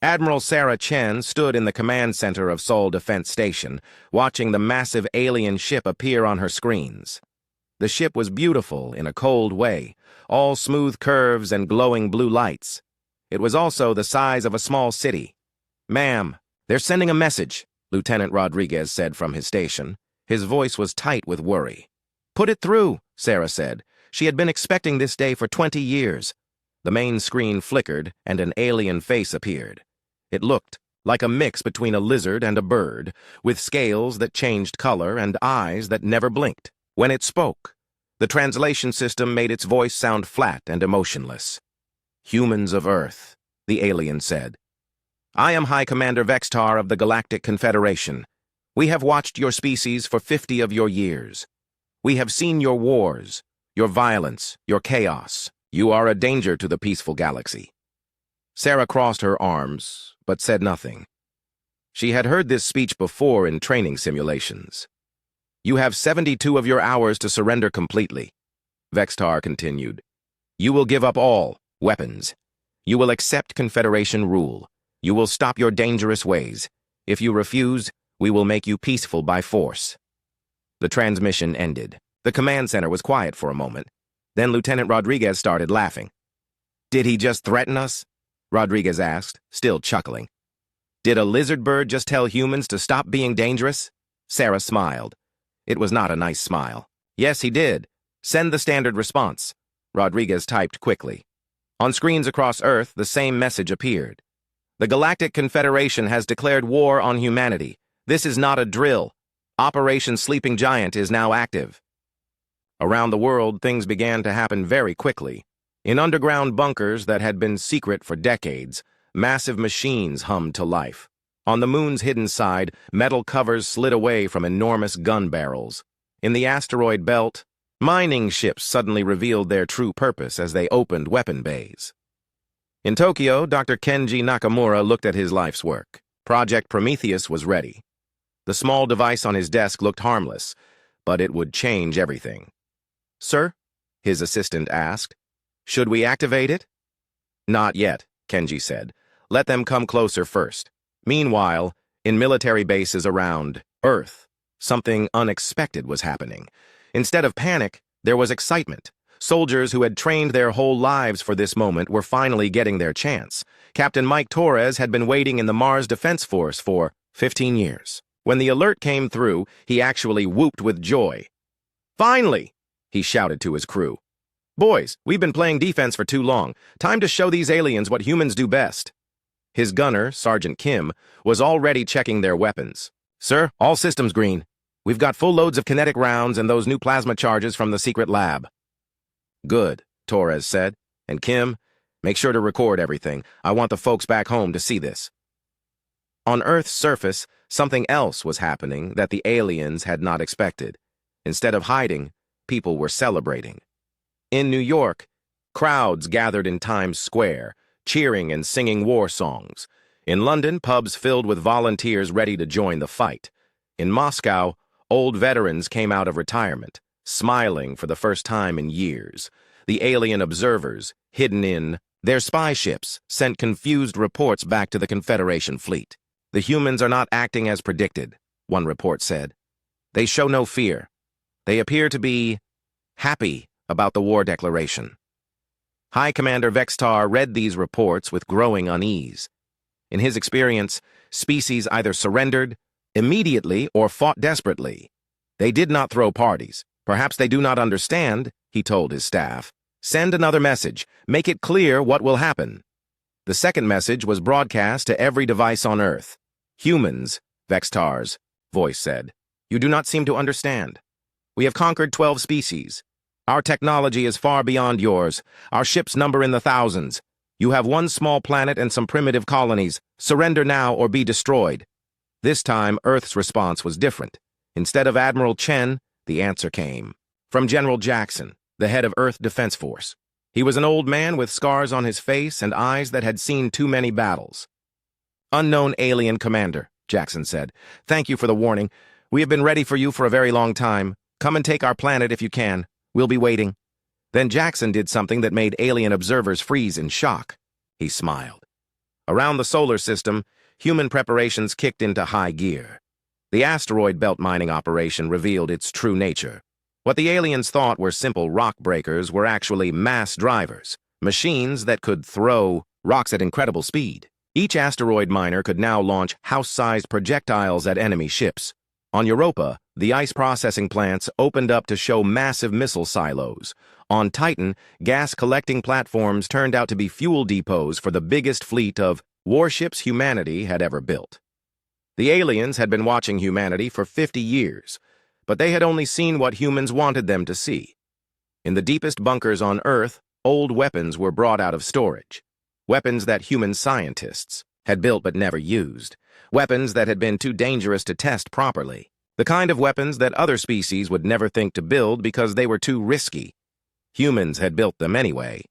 Admiral Sarah Chen stood in the command center of Seoul Defense Station, watching the massive alien ship appear on her screens. The ship was beautiful in a cold way, all smooth curves and glowing blue lights. It was also the size of a small city. "Ma'am, they're sending a message," Lieutenant Rodriguez said from his station. His voice was tight with worry. "Put it through," Sarah said. She had been expecting this day for 20 years. The main screen flickered, and an alien face appeared. It looked like a mix between a lizard and a bird, with scales that changed color and eyes that never blinked. When it spoke, the translation system made its voice sound flat and emotionless. "Humans of Earth," the alien said. "I am High Commander Vextar of the Galactic Confederation. We have watched your species for 50 of your years. We have seen your wars, your violence, your chaos. You are a danger to the peaceful galaxy." Sarah crossed her arms, but said nothing. She had heard this speech before in training simulations. "You have 72 of your hours to surrender completely," Vextar continued. "You will give up all weapons. You will accept Confederation rule. You will stop your dangerous ways. If you refuse, we will make you peaceful by force." The transmission ended. The command center was quiet for a moment. Then Lieutenant Rodriguez started laughing. "Did he just threaten us?" Rodriguez asked, still chuckling. "Did a lizard bird just tell humans to stop being dangerous?" Sarah smiled. It was not a nice smile. "Yes, he did. Send the standard response." Rodriguez typed quickly. On screens across Earth, the same message appeared. "The Galactic Confederation has declared war on humanity. This is not a drill. Operation Sleeping Giant is now active." Around the world, things began to happen very quickly. In underground bunkers that had been secret for decades, massive machines hummed to life. On the moon's hidden side, metal covers slid away from enormous gun barrels. In the asteroid belt, mining ships suddenly revealed their true purpose as they opened weapon bays. In Tokyo, Dr. Kenji Nakamura looked at his life's work. Project Prometheus was ready. The small device on his desk looked harmless, but it would change everything. "Sir?" his assistant asked. "Should we activate it?" "Not yet," Kenji said. "Let them come closer first." Meanwhile, in military bases around Earth, something unexpected was happening. Instead of panic, there was excitement. Soldiers who had trained their whole lives for this moment were finally getting their chance. Captain Mike Torres had been waiting in the Mars Defense Force for 15 years. When the alert came through, he actually whooped with joy. "Finally!" he shouted to his crew. "Boys, we've been playing defense for too long. Time to show these aliens what humans do best." His gunner, Sergeant Kim, was already checking their weapons. "Sir, all systems green. We've got full loads of kinetic rounds and those new plasma charges from the secret lab." "Good," Torres said. "And Kim, make sure to record everything. I want the folks back home to see this." On Earth's surface, something else was happening that the aliens had not expected. Instead of hiding, people were celebrating. In New York, crowds gathered in Times Square, cheering and singing war songs. In London, pubs filled with volunteers ready to join the fight. In Moscow, old veterans came out of retirement, smiling for the first time in years. The alien observers, hidden in their spy ships, sent confused reports back to the Confederation fleet. "The humans are not acting as predicted," one report said. "They show no fear. They appear to be happy about the war declaration." High Commander Vextar read these reports with growing unease. In his experience, species either surrendered immediately or fought desperately. They did not throw parties. "Perhaps they do not understand," he told his staff. "Send another message. Make it clear what will happen." The second message was broadcast to every device on Earth. "Humans," Vextar's voice said, "you do not seem to understand. We have conquered 12 species. Our technology is far beyond yours. Our ships number in the thousands. You have one small planet and some primitive colonies. Surrender now or be destroyed." This time, Earth's response was different. Instead of Admiral Chen, the answer came from General Jackson, the head of Earth Defense Force. He was an old man with scars on his face and eyes that had seen too many battles. "Unknown alien commander," Jackson said. "Thank you for the warning. We have been ready for you for a very long time. Come and take our planet if you can. We'll be waiting." Then Jackson did something that made alien observers freeze in shock. He smiled. Around the solar system, human preparations kicked into high gear. The asteroid belt mining operation revealed its true nature. What the aliens thought were simple rock breakers were actually mass drivers, machines that could throw rocks at incredible speed. Each asteroid miner could now launch house-sized projectiles at enemy ships. On Europa, the ice processing plants opened up to show massive missile silos. On Titan, gas-collecting platforms turned out to be fuel depots for the biggest fleet of warships humanity had ever built. The aliens had been watching humanity for 50 years, but they had only seen what humans wanted them to see. In the deepest bunkers on Earth, old weapons were brought out of storage. Weapons that human scientists had built but never used. Weapons that had been too dangerous to test properly. The kind of weapons that other species would never think to build because they were too risky. Humans had built them anyway.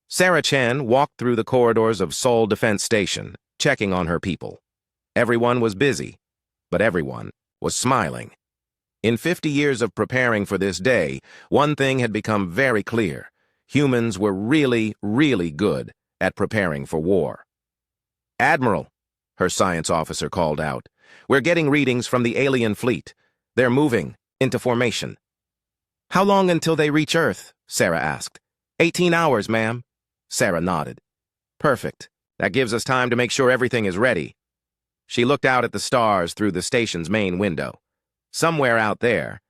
Sarah Chen walked through the corridors of Seoul Defense Station, checking on her people. Everyone was busy, but everyone was smiling. In 50 years of preparing for this day, one thing had become very clear. Humans were really, really good at preparing for war. "Admiral," her science officer called out, "we're getting readings from the alien fleet. They're moving into formation." "How long until they reach Earth?" Sarah asked. 18 hours, ma'am." Sarah nodded. "Perfect. That gives us time to make sure everything is ready." She looked out at the stars through the station's main window. Somewhere out there,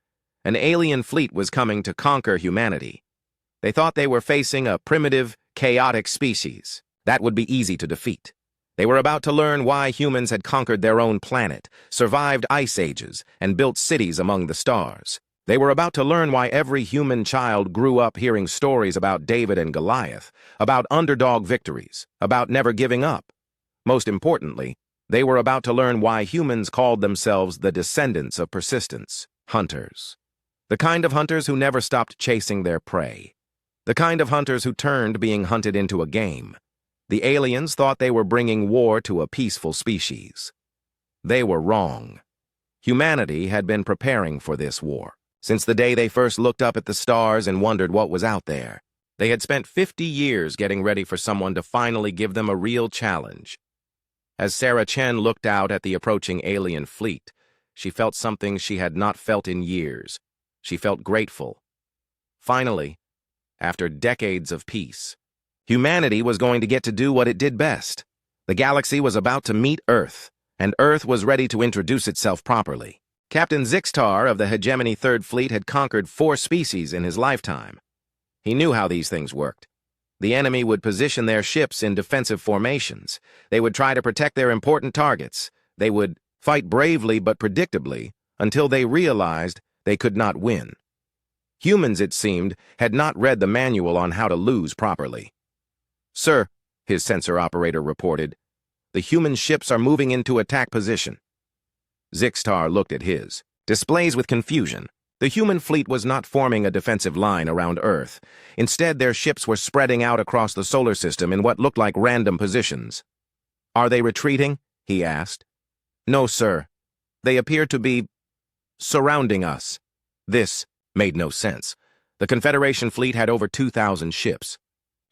an alien fleet was coming to conquer humanity. They thought they were facing a primitive, chaotic species that would be easy to defeat. They were about to learn why humans had conquered their own planet, survived ice ages, and built cities among the stars. They were about to learn why every human child grew up hearing stories about David and Goliath, about underdog victories, about never giving up. Most importantly, they were about to learn why humans called themselves the descendants of persistence, hunters. The kind of hunters who never stopped chasing their prey. The kind of hunters who turned being hunted into a game. The aliens thought they were bringing war to a peaceful species. They were wrong. Humanity had been preparing for this war. Since the day they first looked up at the stars and wondered what was out there, they had spent 50 years getting ready for someone to finally give them a real challenge. As Sarah Chen looked out at the approaching alien fleet, she felt something she had not felt in years. She felt grateful. Finally, after decades of peace, humanity was going to get to do what it did best. The galaxy was about to meet Earth, and Earth was ready to introduce itself properly. Captain Zixtar of the Hegemony Third Fleet had conquered 4 species in his lifetime. He knew how these things worked. The enemy would position their ships in defensive formations. They would try to protect their important targets. They would fight bravely but predictably until they realized they could not win. Humans, it seemed, had not read the manual on how to lose properly. "Sir," his sensor operator reported, "the human ships are moving into attack position." Zixtar looked at his. Displays with confusion. The human fleet was not forming a defensive line around Earth. Instead, their ships were spreading out across the solar system in what looked like random positions. "Are they retreating?" he asked. "No, sir. They appear to be surrounding us." This made no sense. The Confederation fleet had over 2,000 ships.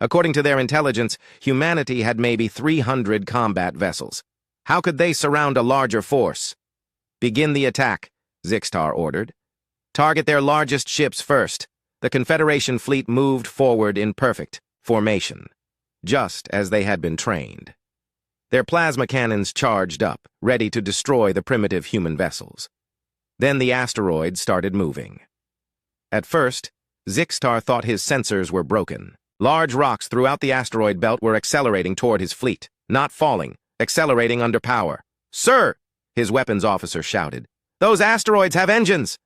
According to their intelligence, humanity had maybe 300 combat vessels. How could they surround a larger force? "Begin the attack," Zixtar ordered. "Target their largest ships first." The Confederation fleet moved forward in perfect formation, just as they had been trained. Their plasma cannons charged up, ready to destroy the primitive human vessels. Then the asteroid started moving. At first, Zixtar thought his sensors were broken. Large rocks throughout the asteroid belt were accelerating toward his fleet, not falling, accelerating under power. "Sir!" his weapons officer shouted. "Those asteroids have engines!"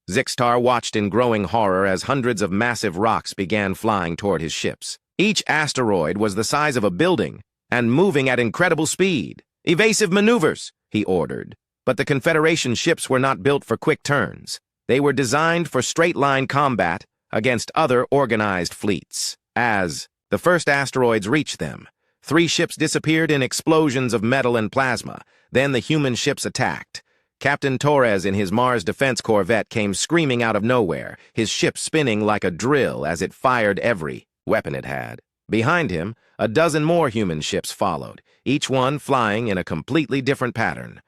Zixtar watched in growing horror as hundreds of massive rocks began flying toward his ships. Each asteroid was the size of a building and moving at incredible speed. "Evasive maneuvers," he ordered. But the Confederation ships were not built for quick turns. They were designed for straight-line combat against other organized fleets. As the first asteroids reached them, 3 ships disappeared in explosions of metal and plasma. Then the human ships attacked. Captain Torres in his Mars Defense Corvette came screaming out of nowhere, his ship spinning like a drill as it fired every weapon it had. Behind him, a dozen more human ships followed, each one flying in a completely different pattern.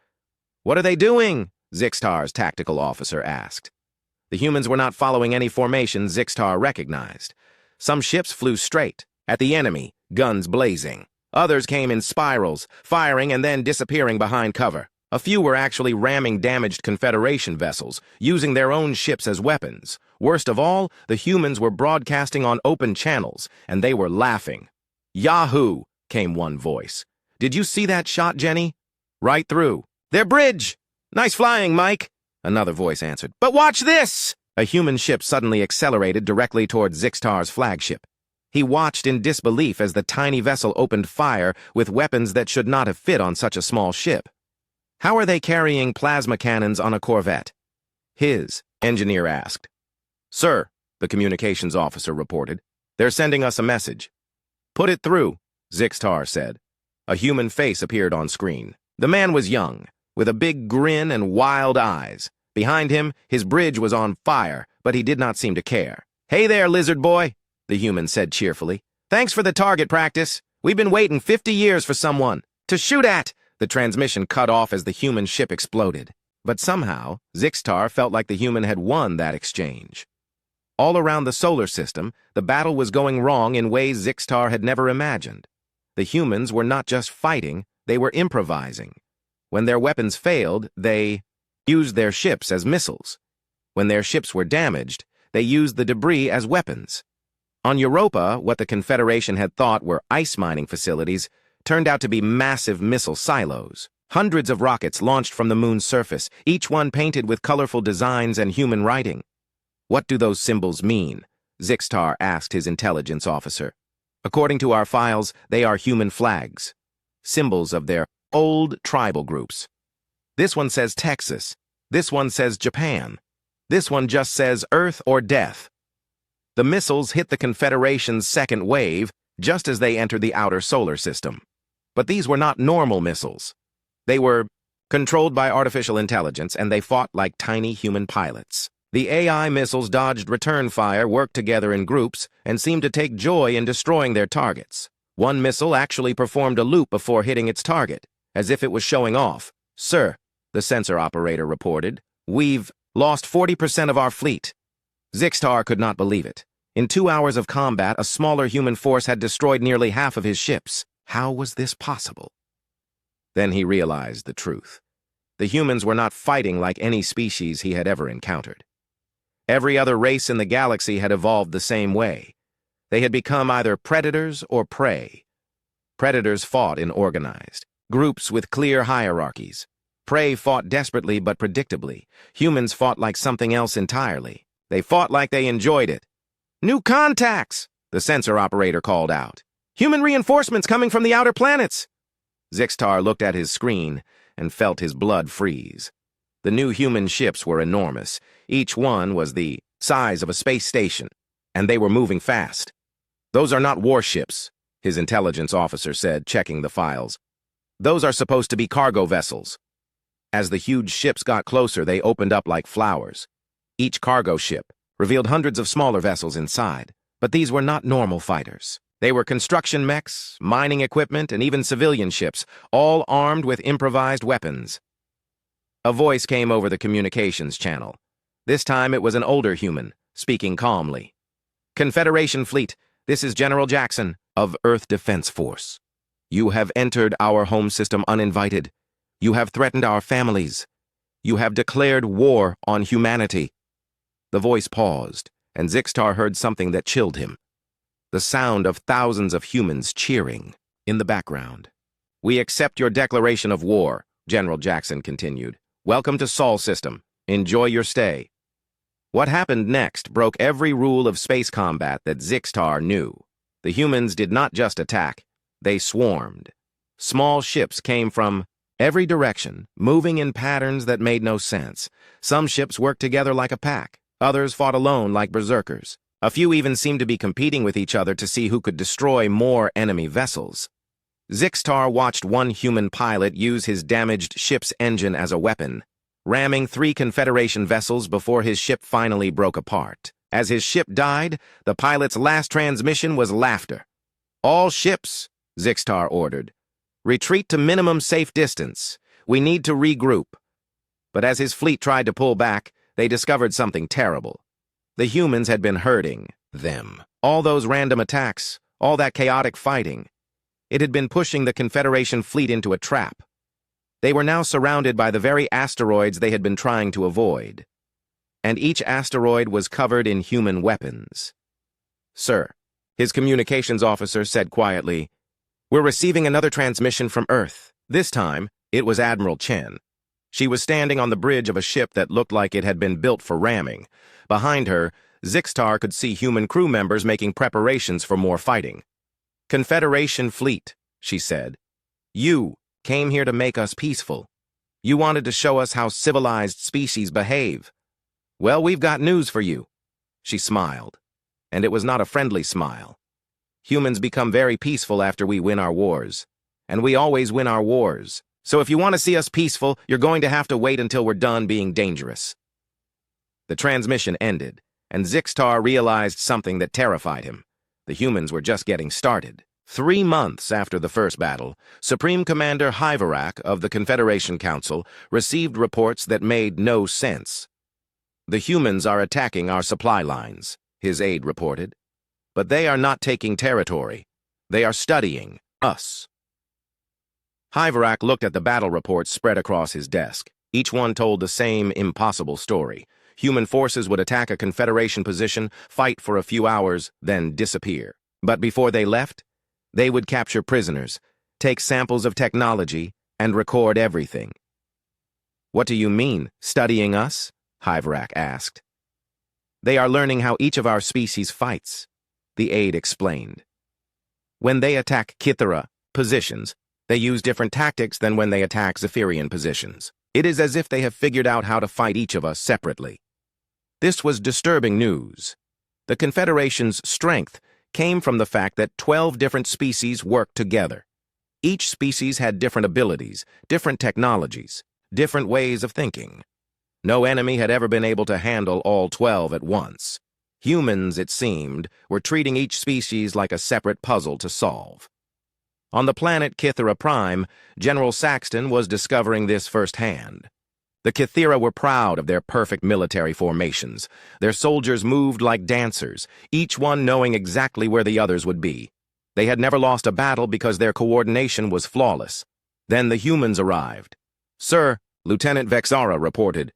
"What are they doing?" Zixtar's tactical officer asked. The humans were not following any formation Zixtar recognized. Some ships flew straight, at the enemy, guns blazing. Others came in spirals, firing and then disappearing behind cover. A few were actually ramming damaged Confederation vessels, using their own ships as weapons. Worst of all, the humans were broadcasting on open channels, and they were laughing. "Yahoo!" came one voice. "Did you see that shot, Jenny?" "Right through." "Their bridge!" "Nice flying, Mike!" Another voice answered. "But watch this!" A human ship suddenly accelerated directly toward Zixtar's flagship. He watched in disbelief as the tiny vessel opened fire with weapons that should not have fit on such a small ship. "How are they carrying plasma cannons on a corvette?" "His," engineer asked. "Sir," the communications officer reported, "they're sending us a message." "Put it through," Zixtar said. A human face appeared on screen. The man was young, with a big grin and wild eyes. Behind him, his bridge was on fire, but he did not seem to care. "Hey there, lizard boy," the human said cheerfully. "Thanks for the target practice. We've been waiting 50 years for someone to shoot at." The transmission cut off as the human ship exploded. But somehow, Zixtar felt like the human had won that exchange. All around the solar system, the battle was going wrong in ways Zixtar had never imagined. The humans were not just fighting, they were improvising. When their weapons failed, they used their ships as missiles. When their ships were damaged, they used the debris as weapons. On Europa, what the Confederation had thought were ice mining facilities turned out to be massive missile silos. Hundreds of rockets launched from the moon's surface, each one painted with colorful designs and human writing. "What do those symbols mean?" Zixtar asked his intelligence officer. "According to our files, they are human flags, symbols of their old tribal groups. This one says Texas. This one says Japan. This one just says Earth or death." The missiles hit the Confederation's second wave just as they entered the outer solar system. But these were not normal missiles. They were controlled by artificial intelligence, and they fought like tiny human pilots. The AI missiles dodged return fire, worked together in groups, and seemed to take joy in destroying their targets. One missile actually performed a loop before hitting its target, as if it was showing off. "Sir," the sensor operator reported, "we've lost 40% of our fleet." Zixtar could not believe it. In 2 hours of combat, a smaller human force had destroyed nearly half of his ships. How was this possible? Then he realized the truth. The humans were not fighting like any species he had ever encountered. Every other race in the galaxy had evolved the same way. They had become either predators or prey. Predators fought in organized groups with clear hierarchies. Prey fought desperately but predictably. Humans fought like something else entirely. They fought like they enjoyed it. "New contacts!" the sensor operator called out. "Human reinforcements coming from the outer planets!" Zixtar looked at his screen and felt his blood freeze. The new human ships were enormous. Each one was the size of a space station, and they were moving fast. "Those are not warships," his intelligence officer said, checking the files. "Those are supposed to be cargo vessels." As the huge ships got closer, they opened up like flowers. Each cargo ship revealed hundreds of smaller vessels inside, but these were not normal fighters. They were construction mechs, mining equipment, and even civilian ships, all armed with improvised weapons. A voice came over the communications channel. This time it was an older human, speaking calmly. "Confederation fleet, this is General Jackson of Earth Defense Force. You have entered our home system uninvited. You have threatened our families. You have declared war on humanity." The voice paused, and Zixtar heard something that chilled him. The sound of thousands of humans cheering in the background. "We accept your declaration of war," General Jackson continued. "Welcome to Sol System. Enjoy your stay." What happened next broke every rule of space combat that Zixtar knew. The humans did not just attack, they swarmed. Small ships came from every direction, moving in patterns that made no sense. Some ships worked together like a pack. Others fought alone like berserkers. A few even seemed to be competing with each other to see who could destroy more enemy vessels. Zixtar watched one human pilot use his damaged ship's engine as a weapon, ramming 3 Confederation vessels before his ship finally broke apart. As his ship died, the pilot's last transmission was laughter. All ships, Zixtar ordered. Retreat to minimum safe distance. We need to regroup. But as his fleet tried to pull back, they discovered something terrible. The humans had been hurting them. All those random attacks, all that chaotic fighting. It had been pushing the Confederation fleet into a trap. They were now surrounded by the very asteroids they had been trying to avoid. And each asteroid was covered in human weapons. "Sir," his communications officer said quietly, "we're receiving another transmission from Earth." This time, it was Admiral Chen. She was standing on the bridge of a ship that looked like it had been built for ramming. Behind her, Zixtar could see human crew members making preparations for more fighting. "Confederation fleet," she said. "You came here to make us peaceful. You wanted to show us how civilized species behave. Well, we've got news for you." She smiled, and it was not a friendly smile. Humans become very peaceful after we win our wars, and we always win our wars. So if you want to see us peaceful, you're going to have to wait until we're done being dangerous. The transmission ended, and Zixtar realized something that terrified him. The humans were just getting started. 3 months after the first battle, Supreme Commander Hyvarak of the Confederation Council received reports that made no sense. "The humans are attacking our supply lines," his aide reported. "But they are not taking territory. They are studying us." Hyvarak looked at the battle reports spread across his desk. Each one told the same impossible story. Human forces would attack a Confederation position, fight for a few hours, then disappear. But before they left, they would capture prisoners, take samples of technology, and record everything. "What do you mean, studying us?" Hyvarak asked. "They are learning how each of our species fights," the aide explained. "When they attack Kithara positions, they use different tactics than when they attack Zephyrian positions. It is as if they have figured out how to fight each of us separately." This was disturbing news. The Confederation's strength came from the fact that 12 different species worked together. Each species had different abilities, different technologies, different ways of thinking. No enemy had ever been able to handle all 12 at once. Humans, it seemed, were treating each species like a separate puzzle to solve. On the planet Kithara Prime, General Saxton was discovering this firsthand. The Kithira were proud of their perfect military formations. Their soldiers moved like dancers, each one knowing exactly where the others would be. They had never lost a battle because their coordination was flawless. Then the humans arrived. "Sir," Lieutenant Vexara reported,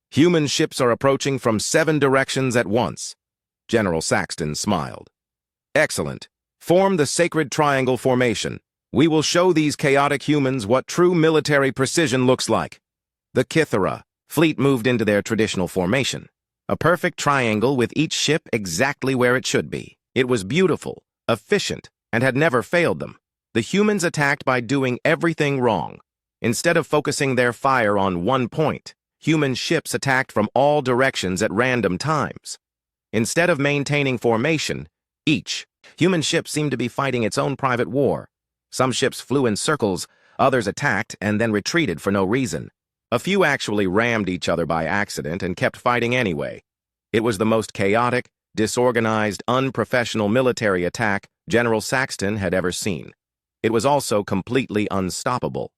"human ships are approaching from 7 directions at once." General Saxton smiled. "Excellent. Form the sacred triangle formation. We will show these chaotic humans what true military precision looks like." The Kithara fleet moved into their traditional formation, a perfect triangle with each ship exactly where it should be. It was beautiful, efficient, and had never failed them. The humans attacked by doing everything wrong. Instead of focusing their fire on one point, human ships attacked from all directions at random times. Instead of maintaining formation, each human ship seemed to be fighting its own private war. Some ships flew in circles, others attacked and then retreated for no reason. A few actually rammed each other by accident and kept fighting anyway. It was the most chaotic, disorganized, unprofessional military attack General Saxton had ever seen. It was also completely unstoppable.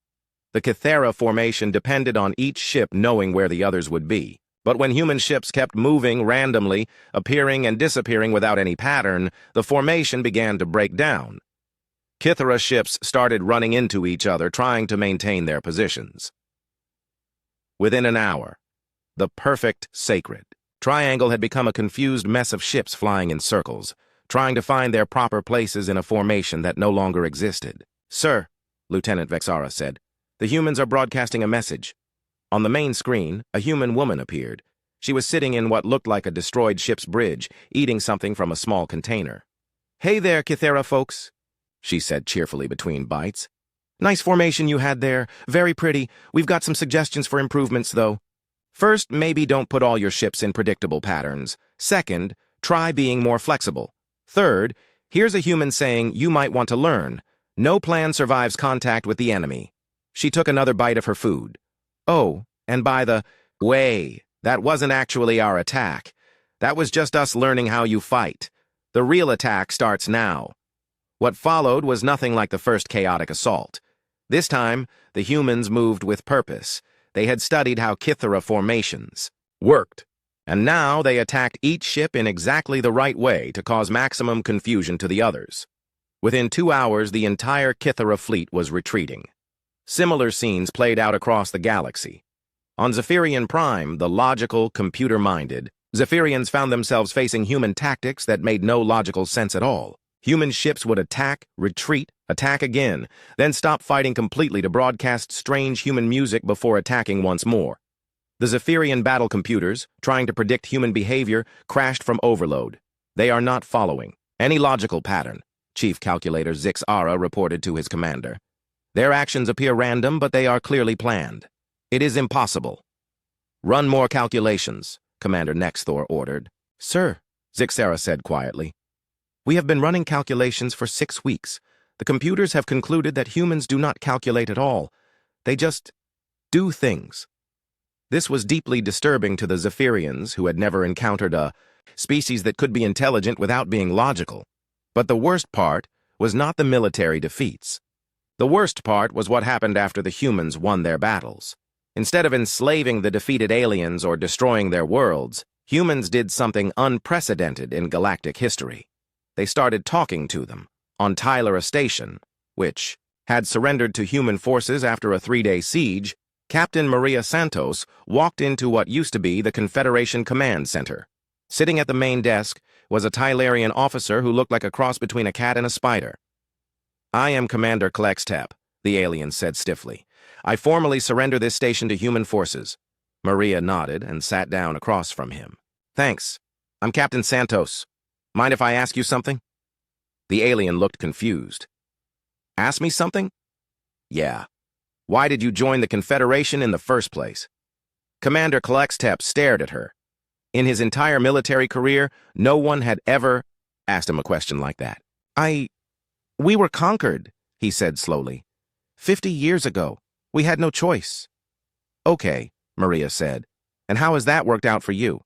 The Kithara formation depended on each ship knowing where the others would be. But when human ships kept moving randomly, appearing and disappearing without any pattern, the formation began to break down. Kithara ships started running into each other, trying to maintain their positions. Within an hour, the perfect sacred triangle had become a confused mess of ships flying in circles, trying to find their proper places in a formation that no longer existed. "Sir," Lieutenant Vexara said, "the humans are broadcasting a message." On the main screen, a human woman appeared. She was sitting in what looked like a destroyed ship's bridge, eating something from a small container. "Hey there, Kithara folks," she said cheerfully between bites. "Nice formation you had there. Very pretty. We've got some suggestions for improvements, though. First, maybe don't put all your ships in predictable patterns. Second, try being more flexible. Third, here's a human saying you might want to learn. No plan survives contact with the enemy." She took another bite of her food. "Oh, and by the way, that wasn't actually our attack. That was just us learning how you fight. The real attack starts now." What followed was nothing like the first chaotic assault. This time, the humans moved with purpose. They had studied how Kythera formations worked, and now they attacked each ship in exactly the right way to cause maximum confusion to the others. Within 2 hours, the entire Kythera fleet was retreating. Similar scenes played out across the galaxy. On Zephyrian Prime, the logical, computer-minded, Zephyrians found themselves facing human tactics that made no logical sense at all. Human ships would attack, retreat, attack again, then stop fighting completely to broadcast strange human music before attacking once more. The Zephyrian battle computers, trying to predict human behavior, crashed from overload. They are not following any logical pattern, Chief Calculator Zix Ara reported to his commander. Their actions appear random, but they are clearly planned. It is impossible. Run more calculations, Commander Nexthor ordered. Sir, Zix Ara said quietly. We have been running calculations for 6 weeks. The computers have concluded that humans do not calculate at all. They just do things. This was deeply disturbing to the Zephyrians, who had never encountered a species that could be intelligent without being logical. But the worst part was not the military defeats. The worst part was what happened after the humans won their battles. Instead of enslaving the defeated aliens or destroying their worlds, humans did something unprecedented in galactic history. They started talking to them on Tylera Station, which had surrendered to human forces after a 3-day siege. Captain Maria Santos walked into what used to be the Confederation Command Center. Sitting at the main desk was a Tylerian officer who looked like a cross between a cat and a spider. I am Commander Klextep, the alien said stiffly. I formally surrender this station to human forces. Maria nodded and sat down across from him. Thanks. I'm Captain Santos. Mind if I ask you something? The alien looked confused. Ask me something? Yeah. Why did you join the Confederation in the first place? Commander Klextep stared at her. In his entire military career, no one had ever asked him a question like that. We were conquered, he said slowly. 50 years ago. We had no choice. Okay, Maria said. And how has that worked out for you?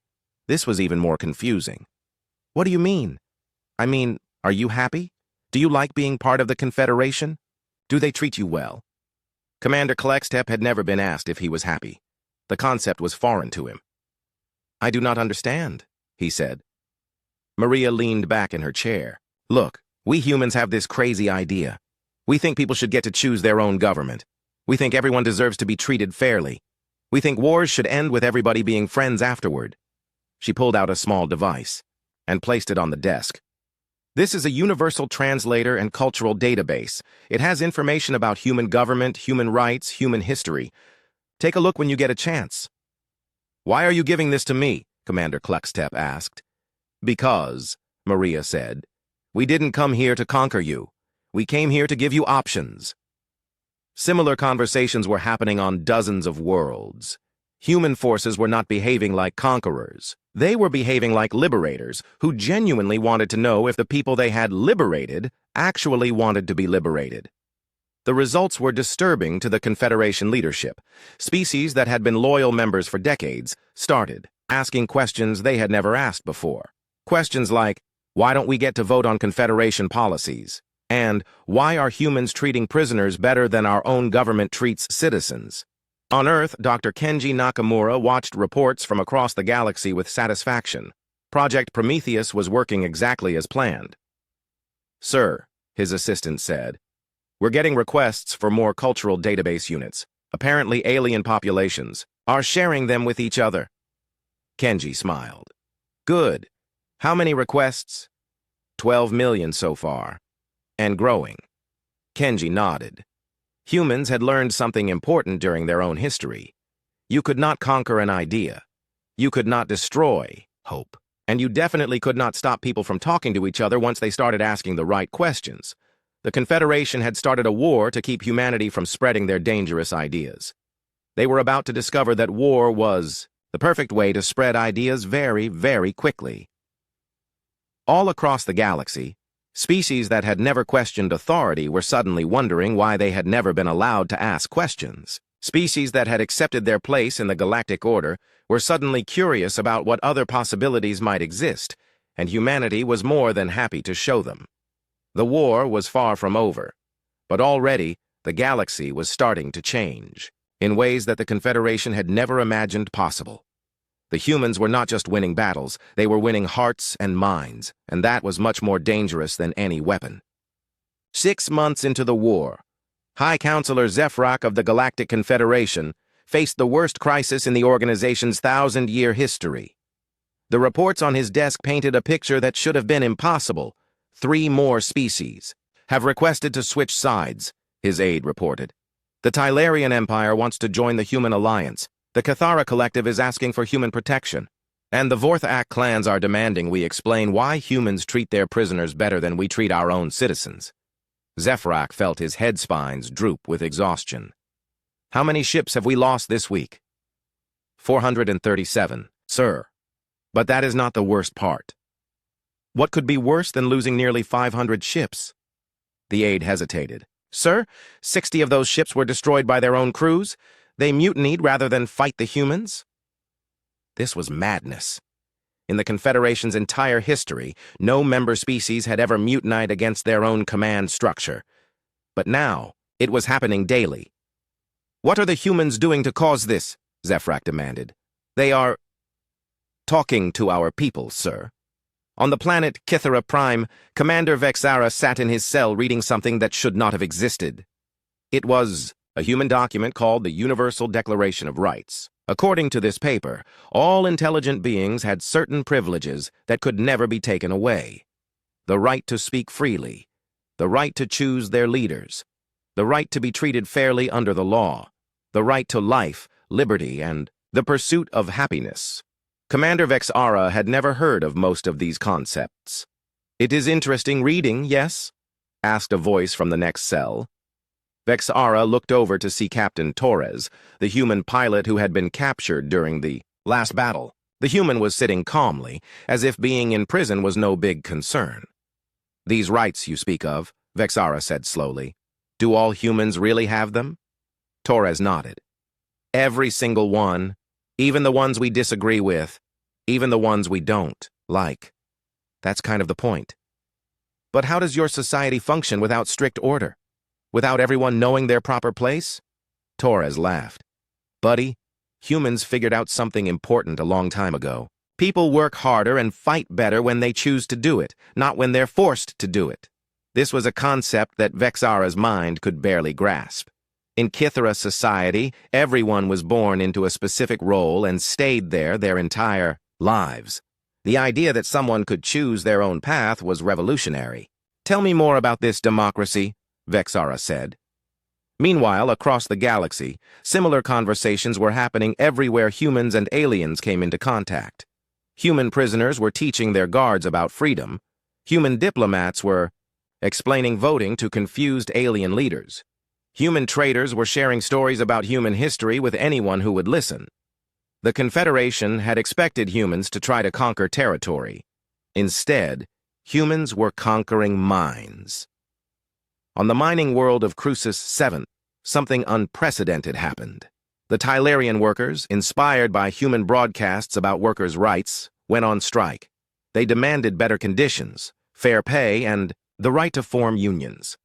This was even more confusing. What do you mean? I mean, are you happy? Do you like being part of the Confederation? Do they treat you well? Commander Klextep had never been asked if he was happy. The concept was foreign to him. I do not understand, he said. Maria leaned back in her chair. Look, we humans have this crazy idea. We think people should get to choose their own government. We think everyone deserves to be treated fairly. We think wars should end with everybody being friends afterward. She pulled out a small device and placed it on the desk. This is a universal translator and cultural database. It has information about human government, human rights, human history. Take a look when you get a chance. Why are you giving this to me? Commander Klextep asked. Because, Maria said, we didn't come here to conquer you. We came here to give you options. Similar conversations were happening on dozens of worlds. Human forces were not behaving like conquerors. They were behaving like liberators who genuinely wanted to know if the people they had liberated actually wanted to be liberated. The results were disturbing to the Confederation leadership. Species that had been loyal members for decades started asking questions they had never asked before. Questions like, why don't we get to vote on Confederation policies? And why are humans treating prisoners better than our own government treats citizens? On Earth, Dr. Kenji Nakamura watched reports from across the galaxy with satisfaction. Project Prometheus was working exactly as planned. Sir, his assistant said, we're getting requests for more cultural database units. Apparently alien populations are sharing them with each other. Kenji smiled. Good. How many requests? 12 million so far. And growing. Kenji nodded. Humans had learned something important during their own history. You could not conquer an idea. You could not destroy hope. And you definitely could not stop people from talking to each other once they started asking the right questions. The Confederation had started a war to keep humanity from spreading their dangerous ideas. They were about to discover that war was the perfect way to spread ideas very, very quickly. All across the galaxy, species that had never questioned authority were suddenly wondering why they had never been allowed to ask questions. Species that had accepted their place in the galactic order were suddenly curious about what other possibilities might exist, and humanity was more than happy to show them. The war was far from over, but already the galaxy was starting to change in ways that the Confederation had never imagined possible. The humans were not just winning battles, they were winning hearts and minds, and that was much more dangerous than any weapon. 6 months into the war, High Counselor Zefrak of the Galactic Confederation faced the worst crisis in the organization's 1,000-year history. The reports on his desk painted a picture that should have been impossible. 3 more species have requested to switch sides, his aide reported. The Tylarian Empire wants to join the Human Alliance. The Cathara Collective is asking for human protection. And the Vorthak clans are demanding we explain why humans treat their prisoners better than we treat our own citizens. Zefrak felt his head spines droop with exhaustion. How many ships have we lost this week? 437, sir. But that is not the worst part. What could be worse than losing nearly 500 ships? The aide hesitated. Sir, 60 of those ships were destroyed by their own crews. They mutinied rather than fight the humans. This was madness. In the Confederation's entire history, no member species had ever mutinied against their own command structure. But now, it was happening daily. What are the humans doing to cause this? Zefrak demanded. They are talking to our people, sir. On the planet Kythera Prime, Commander Vexara sat in his cell reading something that should not have existed. It was a human document called the Universal Declaration of Rights. According to this paper, all intelligent beings had certain privileges that could never be taken away. The right to speak freely, the right to choose their leaders, the right to be treated fairly under the law, the right to life, liberty, and the pursuit of happiness. Commander Vexara had never heard of most of these concepts. It is interesting reading, yes? Asked a voice from the next cell. Vexara looked over to see Captain Torres, the human pilot who had been captured during the last battle. The human was sitting calmly, as if being in prison was no big concern. These rights you speak of, Vexara said slowly. Do all humans really have them? Torres nodded. Every single one, even the ones we disagree with, even the ones we don't like. That's kind of the point. But how does your society function without strict order? Without everyone knowing their proper place? Torres laughed. Buddy, humans figured out something important a long time ago. People work harder and fight better when they choose to do it, not when they're forced to do it. This was a concept that Vexara's mind could barely grasp. In Kythera society, everyone was born into a specific role and stayed there their entire lives. The idea that someone could choose their own path was revolutionary. Tell me more about this democracy, Vexara said. Meanwhile, across the galaxy, similar conversations were happening everywhere humans and aliens came into contact. Human prisoners were teaching their guards about freedom. Human diplomats were explaining voting to confused alien leaders. Human traders were sharing stories about human history with anyone who would listen. The Confederation had expected humans to try to conquer territory. Instead, humans were conquering minds. On the mining world of Crucis 7, something unprecedented happened. The Tylarian workers, inspired by human broadcasts about workers' rights, went on strike. They demanded better conditions, fair pay, and the right to form unions.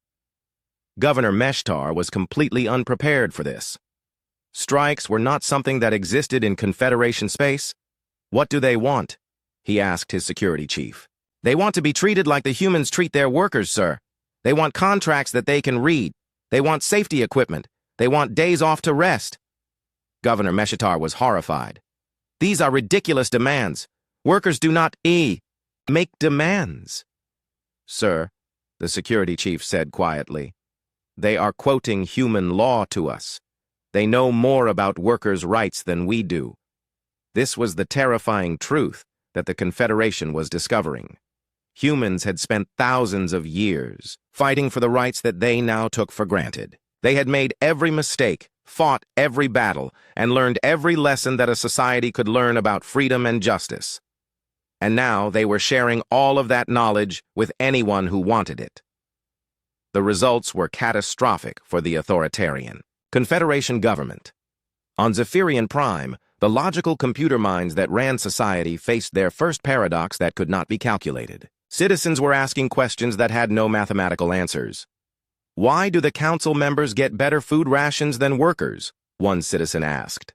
Governor Meshtar was completely unprepared for this. Strikes were not something that existed in Confederation space. What do they want? He asked his security chief. They want to be treated like the humans treat their workers, sir. They want contracts that they can read. They want safety equipment. They want days off to rest. Governor Meshtar was horrified. These are ridiculous demands. Workers do not make demands. Sir, the security chief said quietly, they are quoting human law to us. They know more about workers' rights than we do. This was the terrifying truth that the Confederation was discovering. Humans had spent thousands of years fighting for the rights that they now took for granted. They had made every mistake, fought every battle, and learned every lesson that a society could learn about freedom and justice. And now they were sharing all of that knowledge with anyone who wanted it. The results were catastrophic for the authoritarian Confederation government. On Zephyrian Prime, the logical computer minds that ran society faced their first paradox that could not be calculated. Citizens were asking questions that had no mathematical answers. Why do the council members get better food rations than workers? One citizen asked.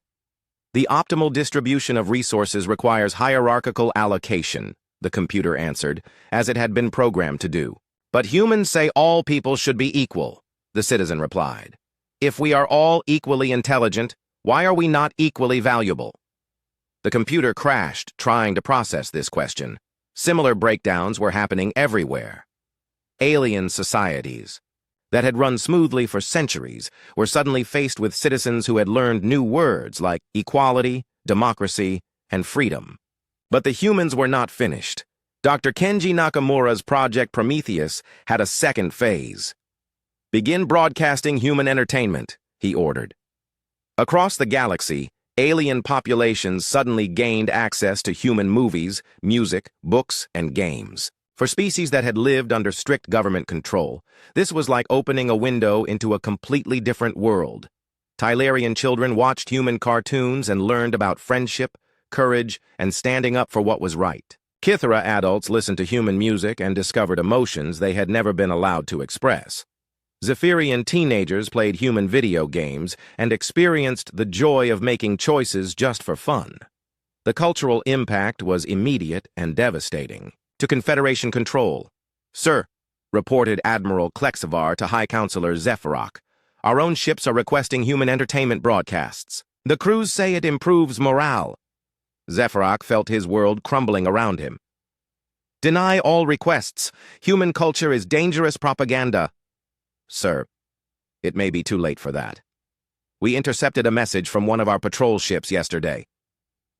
The optimal distribution of resources requires hierarchical allocation, the computer answered, as it had been programmed to do. But humans say all people should be equal, the citizen replied. If we are all equally intelligent, why are we not equally valuable? The computer crashed trying to process this question. Similar breakdowns were happening everywhere. Alien societies that had run smoothly for centuries were suddenly faced with citizens who had learned new words like equality, democracy, and freedom. But the humans were not finished. Dr. Kenji Nakamura's Project Prometheus had a second phase. Begin broadcasting human entertainment, he ordered. Across the galaxy, alien populations suddenly gained access to human movies, music, books, and games. For species that had lived under strict government control, this was like opening a window into a completely different world. Tylarian children watched human cartoons and learned about friendship, courage, and standing up for what was right. Kithara adults listened to human music and discovered emotions they had never been allowed to express. Zephyrian teenagers played human video games and experienced the joy of making choices just for fun. The cultural impact was immediate and devastating. To Confederation control. Sir, reported Admiral Klexivar to High Counselor Zephyrock, our own ships are requesting human entertainment broadcasts. The crews say it improves morale. Zephyrock felt his world crumbling around him. Deny all requests. Human culture is dangerous propaganda. Sir, it may be too late for that. We intercepted a message from one of our patrol ships yesterday.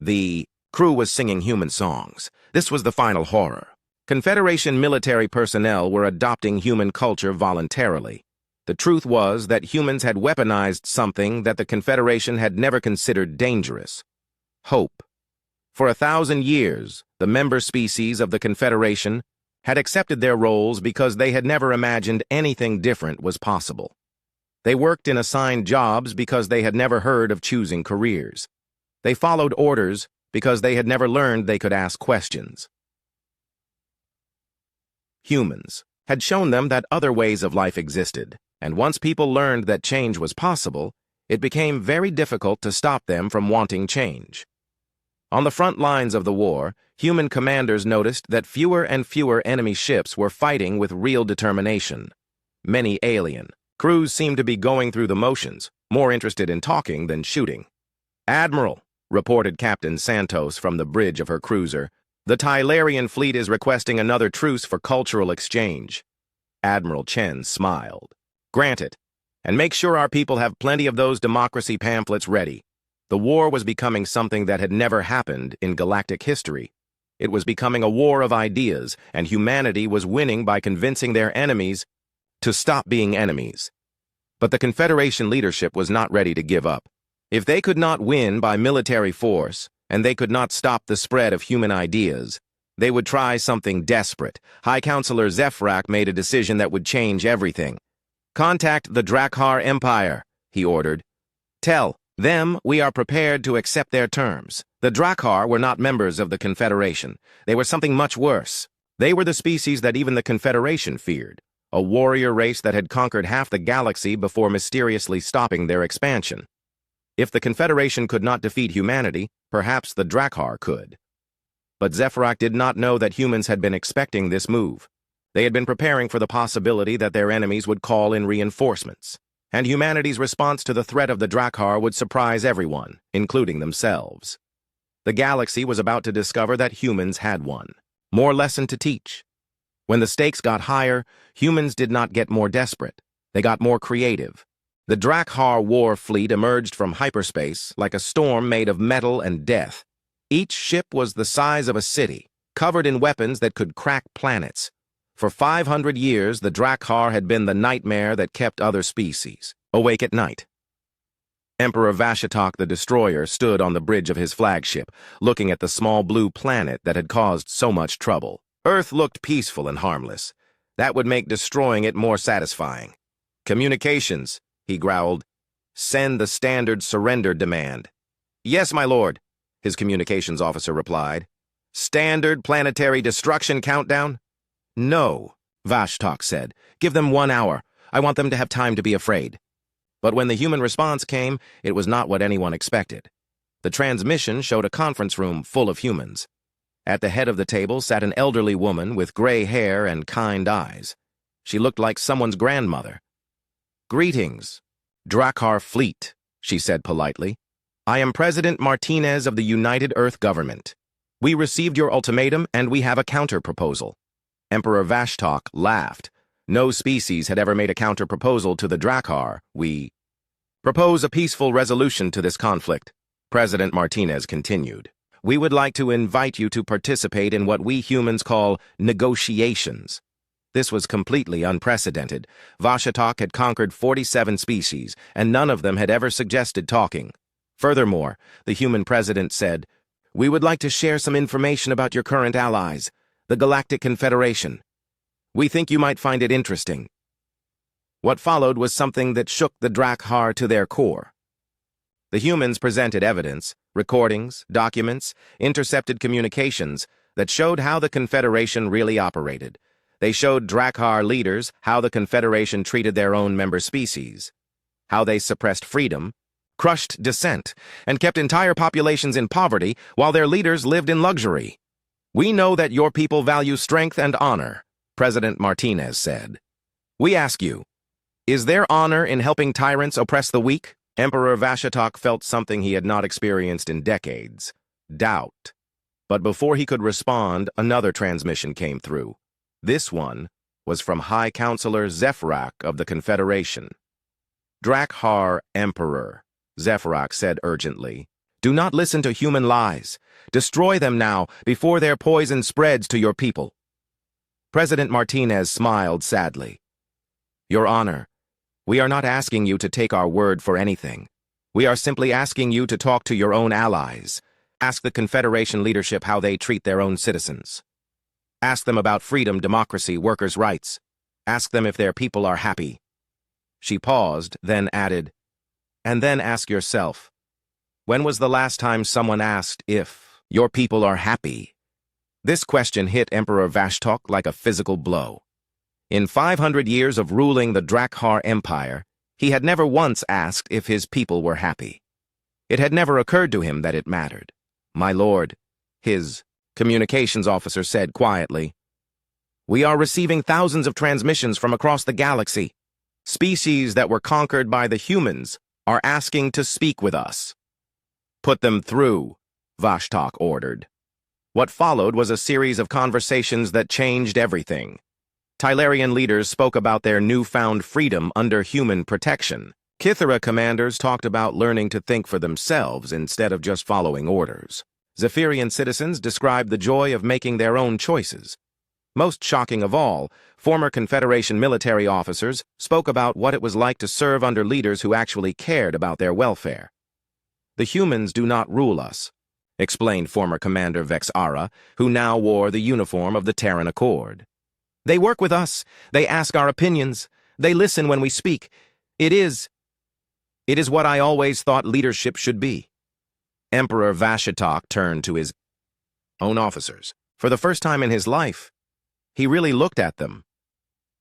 The crew was singing human songs. This was the final horror. Confederation military personnel were adopting human culture voluntarily. The truth was that humans had weaponized something that the Confederation had never considered dangerous. Hope. For 1,000 years, the member species of the Confederation had accepted their roles because they had never imagined anything different was possible. They worked in assigned jobs because they had never heard of choosing careers. They followed orders because they had never learned they could ask questions. Humans had shown them that other ways of life existed, and once people learned that change was possible, it became very difficult to stop them from wanting change. On the front lines of the war, human commanders noticed that fewer and fewer enemy ships were fighting with real determination. Many alien crews seemed to be going through the motions, more interested in talking than shooting. Admiral, reported Captain Santos from the bridge of her cruiser, the Tylarian fleet is requesting another truce for cultural exchange. Admiral Chen smiled. Grant it, and make sure our people have plenty of those democracy pamphlets ready. The war was becoming something that had never happened in galactic history. It was becoming a war of ideas, and humanity was winning by convincing their enemies to stop being enemies. But the Confederation leadership was not ready to give up. If they could not win by military force, and they could not stop the spread of human ideas, they would try something desperate. High Counselor Zephyrak made a decision that would change everything. Contact the Drakkar Empire, he ordered. Tell them we are prepared to accept their terms. The Drakkar were not members of the Confederation. They were something much worse. They were the species that even the Confederation feared, a warrior race that had conquered half the galaxy before mysteriously stopping their expansion. If the Confederation could not defeat humanity, perhaps the Drakkar could. But Zephyrak did not know that humans had been expecting this move. They had been preparing for the possibility that their enemies would call in reinforcements, and humanity's response to the threat of the Drakkar would surprise everyone, including themselves. The galaxy was about to discover that humans had one. More lesson to teach. When the stakes got higher, humans did not get more desperate. They got more creative. The Drakkar war fleet emerged from hyperspace like a storm made of metal and death. Each ship was the size of a city, covered in weapons that could crack planets. For 500 years, the Drakkar had been the nightmare that kept other species awake at night. Emperor Vashitok the Destroyer stood on the bridge of his flagship, looking at the small blue planet that had caused so much trouble. Earth looked peaceful and harmless. That would make destroying it more satisfying. Communications, he growled. Send the standard surrender demand. Yes, my lord, his communications officer replied. Standard planetary destruction countdown? No, Vashtok said. Give them 1 hour. I want them to have time to be afraid. But when the human response came, it was not what anyone expected. The transmission showed a conference room full of humans. At the head of the table sat an elderly woman with gray hair and kind eyes. She looked like someone's grandmother. "Greetings, Drakkar Fleet," she said politely. "I am President Martinez of the United Earth Government. We received your ultimatum and we have a counter-proposal." Emperor Vashtok laughed. No species had ever made a counter-proposal to the Drakkar. "We propose a peaceful resolution to this conflict," President Martinez continued. "We would like to invite you to participate in what we humans call negotiations." This was completely unprecedented. Vashtok had conquered 47 species, and none of them had ever suggested talking. Furthermore, the human president said, "We would like to share some information about your current allies, the Galactic Confederation. We think you might find it interesting." What followed was something that shook the Drakkar to their core. The humans presented evidence, recordings, documents, intercepted communications that showed how the Confederation really operated. They showed Drakkar leaders how the Confederation treated their own member species, how they suppressed freedom, crushed dissent, and kept entire populations in poverty while their leaders lived in luxury. "We know that your people value strength and honor," President Martinez said. "We ask you, is there honor in helping tyrants oppress the weak?" Emperor Vashtok felt something he had not experienced in decades: doubt. But before he could respond, another transmission came through. This one was from High Counselor Zefrak of the Confederation. "Drakkar Emperor," Zefrak said urgently, "do not listen to human lies. Destroy them now, before their poison spreads to your people." President Martinez smiled sadly. "Your Honor, we are not asking you to take our word for anything. We are simply asking you to talk to your own allies. Ask the Confederation leadership how they treat their own citizens. Ask them about freedom, democracy, workers' rights. Ask them if their people are happy." She paused, then added, "And then ask yourself, when was the last time someone asked if your people are happy?" This question hit Emperor Vashtok like a physical blow. In 500 years of ruling the Drakkar Empire, he had never once asked if his people were happy. It had never occurred to him that it mattered. "My lord," his communications officer said quietly, "we are receiving thousands of transmissions from across the galaxy. Species that were conquered by the humans are asking to speak with us." "Put them through," Vashtok ordered. What followed was a series of conversations that changed everything. Tylarian leaders spoke about their newfound freedom under human protection. Kithara commanders talked about learning to think for themselves instead of just following orders. Zephyrian citizens described the joy of making their own choices. Most shocking of all, former Confederation military officers spoke about what it was like to serve under leaders who actually cared about their welfare. "The humans do not rule us," explained former Commander Vexara, who now wore the uniform of the Terran Accord. "They work with us, they ask our opinions, they listen when we speak. It is what I always thought leadership should be." Emperor Vashtok turned to his own officers. For the first time in his life, he really looked at them.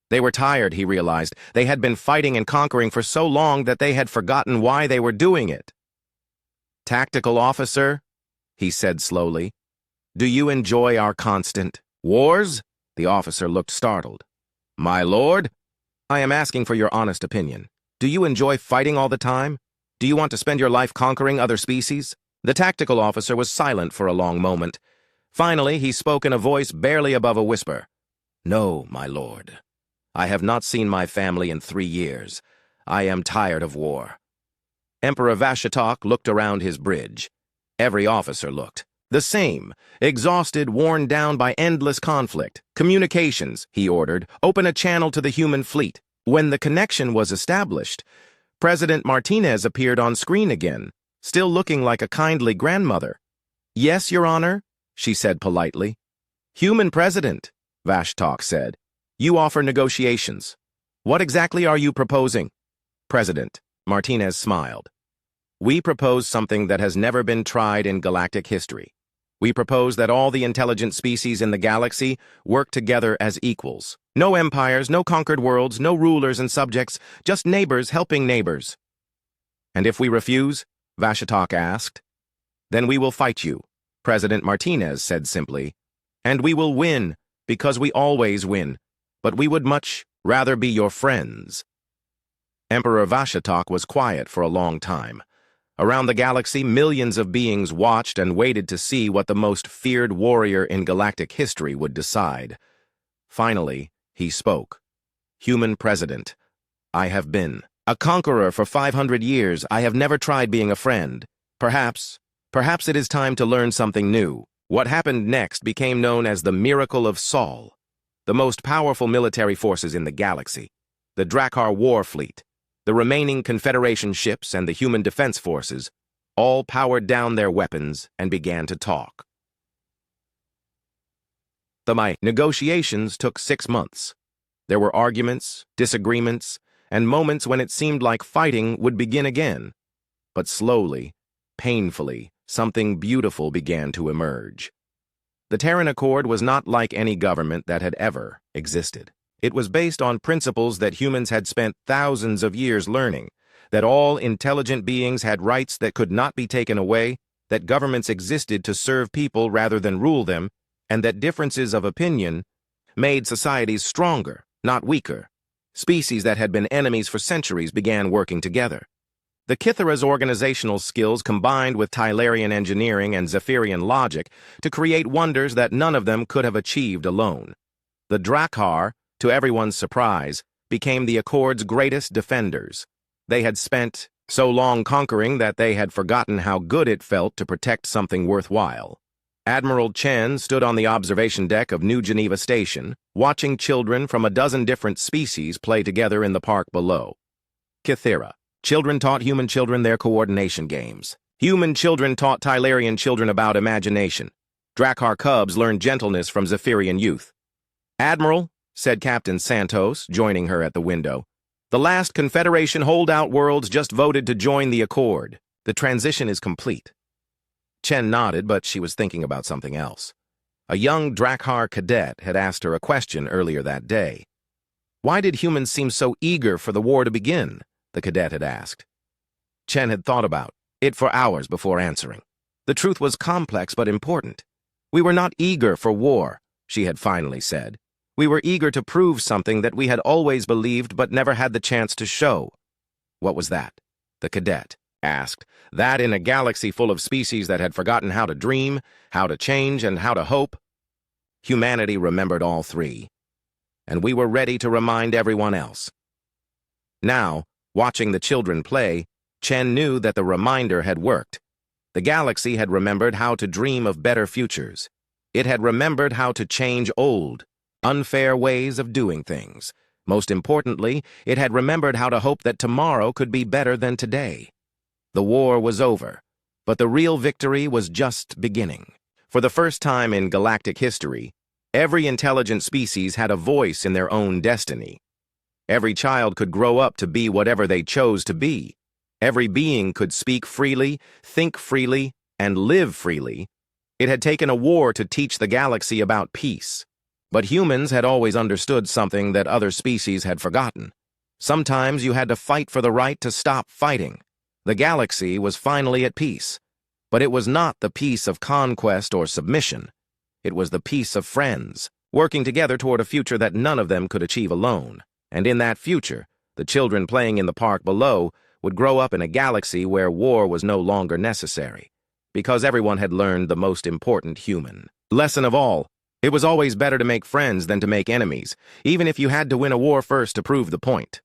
They were tired, he realized. They had been fighting and conquering for so long that they had forgotten why they were doing it. "Tactical officer," he said slowly, "do you enjoy our constant wars?" The officer looked startled. "My lord?" "I am asking for your honest opinion. Do you enjoy fighting all the time? Do you want to spend your life conquering other species?" The tactical officer was silent for a long moment. Finally, he spoke in a voice barely above a whisper. "No, my lord. I have not seen my family in 3 years. I am tired of war." Emperor Vashtok looked around his bridge. Every officer looked. The same, exhausted, worn down by endless conflict. "Communications," he ordered. "Open a channel to the human fleet." When the connection was established, President Martinez appeared on screen again, still looking like a kindly grandmother. "Yes, Your Honor," she said politely. "Human President," Vashtok said. "You offer negotiations. What exactly are you proposing?" "President," Martinez smiled. "We propose something that has never been tried in galactic history. We propose that all the intelligent species in the galaxy work together as equals. No empires, no conquered worlds, no rulers and subjects, just neighbors helping neighbors. And if we refuse? Vashatok asked. Then we will fight you, President Martinez said simply. And we will win, because we always win. But we would much rather be your friends. Emperor Vashatok was quiet for a long time. Around the galaxy, millions of beings watched and waited to see what the most feared warrior in galactic history would decide. Finally, he spoke. Human President, I have been a conqueror for 500 years. I have never tried being a friend. Perhaps it is time to learn something new. What happened next became known as the Miracle of Sol. The most powerful military forces in the galaxy, the Drakkar War Fleet, the remaining Confederation ships and the human defense forces, all powered down their weapons and began to talk. The negotiations took 6 months. There were arguments, disagreements, and moments when it seemed like fighting would begin again. But slowly, painfully, something beautiful began to emerge. The Terran Accord was not like any government that had ever existed. It was based on principles that humans had spent thousands of years learning, that all intelligent beings had rights that could not be taken away, that governments existed to serve people rather than rule them, and that differences of opinion made societies stronger, not weaker. Species that had been enemies for centuries began working together. The Kithera's organizational skills combined with Tylarian engineering and Zephyrian logic to create wonders that none of them could have achieved alone. The Drakkar, to everyone's surprise, became the Accord's greatest defenders. They had spent so long conquering that they had forgotten how good it felt to protect something worthwhile. Admiral Chen stood on the observation deck of New Geneva Station, watching children from a dozen different species play together in the park below. Kithera. Children taught human children their coordination games. Human children taught Tylarian children about imagination. Drakkar cubs learned gentleness from Zephyrian youth. Admiral, said Captain Santos, joining her at the window, the last Confederation holdout worlds just voted to join the Accord. The transition is complete. Chen nodded, but she was thinking about something else. A young Drakkar cadet had asked her a question earlier that day. Why did humans seem so eager for the war to begin? The cadet had asked. Chen had thought about it for hours before answering. The truth was complex but important. We were not eager for war, she had finally said. We were eager to prove something that we had always believed but never had the chance to show. What was that? The cadet asked. That in a galaxy full of species that had forgotten how to dream, how to change, and how to hope? Humanity remembered all three, and we were ready to remind everyone else. Now, watching the children play, Chen knew that the reminder had worked. The galaxy had remembered how to dream of better futures. It had remembered how to change old, unfair ways of doing things. Most importantly, it had remembered how to hope that tomorrow could be better than today. The war was over, but the real victory was just beginning. For the first time in galactic history, every intelligent species had a voice in their own destiny. Every child could grow up to be whatever they chose to be. Every being could speak freely, think freely, and live freely. It had taken a war to teach the galaxy about peace. But humans had always understood something that other species had forgotten. Sometimes you had to fight for the right to stop fighting. The galaxy was finally at peace. But it was not the peace of conquest or submission. It was the peace of friends, working together toward a future that none of them could achieve alone. And in that future, the children playing in the park below would grow up in a galaxy where war was no longer necessary, because everyone had learned the most important human lesson of all. It was always better to make friends than to make enemies, even if you had to win a war first to prove the point.